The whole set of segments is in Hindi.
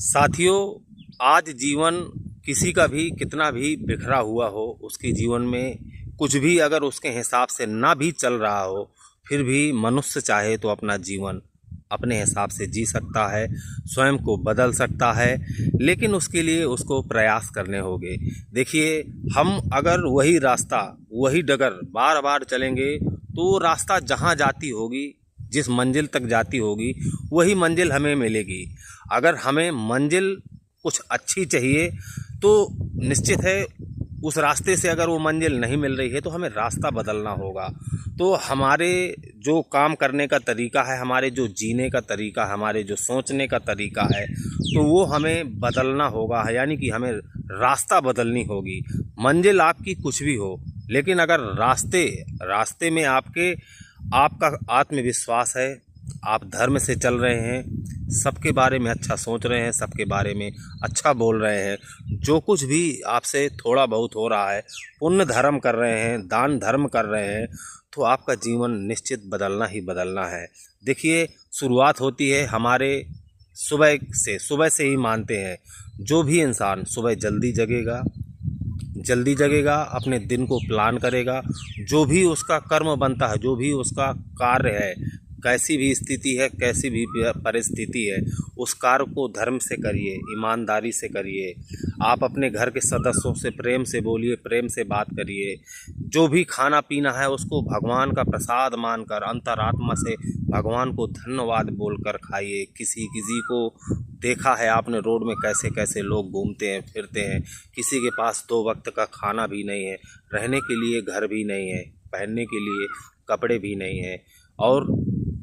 साथियों, आज जीवन किसी का भी कितना भी बिखरा हुआ हो, उसके जीवन में कुछ भी अगर उसके हिसाब से ना भी चल रहा हो, फिर भी मनुष्य चाहे तो अपना जीवन अपने हिसाब से जी सकता है, स्वयं को बदल सकता है। लेकिन उसके लिए उसको प्रयास करने होंगे। देखिए, हम अगर वही रास्ता, वही डगर बार बार चलेंगे तो वो रास्ता जहाँ जाती होगी, जिस मंजिल तक जाती होगी, वही मंजिल हमें मिलेगी। अगर हमें मंजिल कुछ अच्छी चाहिए तो निश्चित है उस रास्ते से अगर वो मंजिल नहीं मिल रही है तो हमें रास्ता बदलना होगा। तो हमारे जो काम करने का तरीका है, हमारे जो जीने का तरीका, हमारे जो सोचने का तरीका है, तो वो हमें बदलना होगा। यानी कि हमें रास्ता बदलनी होगी। मंजिल आपकी कुछ भी हो, लेकिन अगर रास्ते में आपका आत्मविश्वास है, आप धर्म से चल रहे हैं, सबके बारे में अच्छा सोच रहे हैं, सबके बारे में अच्छा बोल रहे हैं, जो कुछ भी आपसे थोड़ा बहुत हो रहा है, पुण्य धर्म कर रहे हैं, दान धर्म कर रहे हैं, तो आपका जीवन निश्चित बदलना ही बदलना है। देखिए, शुरुआत होती है हमारे सुबह से ही मानते हैं। जो भी इंसान सुबह जल्दी जगेगा, अपने दिन को प्लान करेगा, जो भी उसका कर्म बनता है, जो भी उसका कार्य है, कैसी भी स्थिति है, कैसी भी परिस्थिति है, उस कार्य को धर्म से करिए, ईमानदारी से करिए। आप अपने घर के सदस्यों से प्रेम से बोलिए, प्रेम से बात करिए। जो भी खाना पीना है उसको भगवान का प्रसाद मानकर अंतरात्मा से भगवान को धन्यवाद बोलकर खाइए। किसी किसी को देखा है आपने, रोड में कैसे कैसे लोग घूमते हैं फिरते हैं, किसी के पास 2 वक्त का खाना भी नहीं है, रहने के लिए घर भी नहीं है, पहनने के लिए कपड़े भी नहीं है, और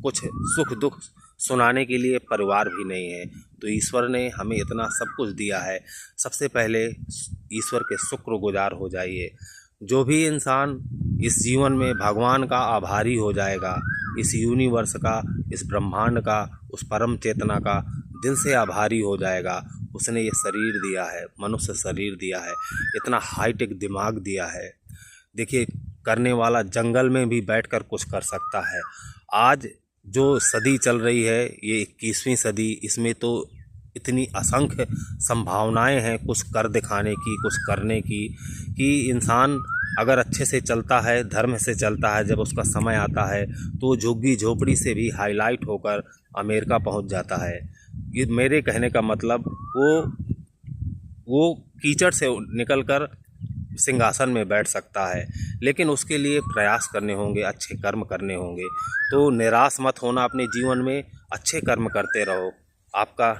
कुछ सुख दुख सुनाने के लिए परिवार भी नहीं है। तो ईश्वर ने हमें इतना सब कुछ दिया है। सबसे पहले ईश्वर के शुक्रगुजार हो जाइए। जो भी इंसान इस जीवन में भगवान का आभारी हो जाएगा, इस यूनिवर्स का, इस ब्रह्मांड का, उस परम चेतना का दिल से आभारी हो जाएगा। उसने ये शरीर दिया है, मनुष्य शरीर दिया है, इतना हाईटेक दिमाग दिया है। देखिए, करने वाला जंगल में भी बैठकर कुछ कर सकता है। आज जो सदी चल रही है, ये 21वीं सदी, इसमें तो इतनी असंख्य संभावनाएं हैं कुछ कर दिखाने की, कुछ करने की, कि इंसान अगर अच्छे से चलता है, धर्म से चलता है, जब उसका समय आता है तो झुग्गी झोपड़ी से भी हाईलाइट होकर अमेरिका पहुंच जाता है। ये मेरे कहने का मतलब, वो कीचड़ से निकलकर सिंहासन में बैठ सकता है, लेकिन उसके लिए प्रयास करने होंगे, अच्छे कर्म करने होंगे। तो निराश मत होना अपने जीवन में, अच्छे कर्म करते रहो। आपका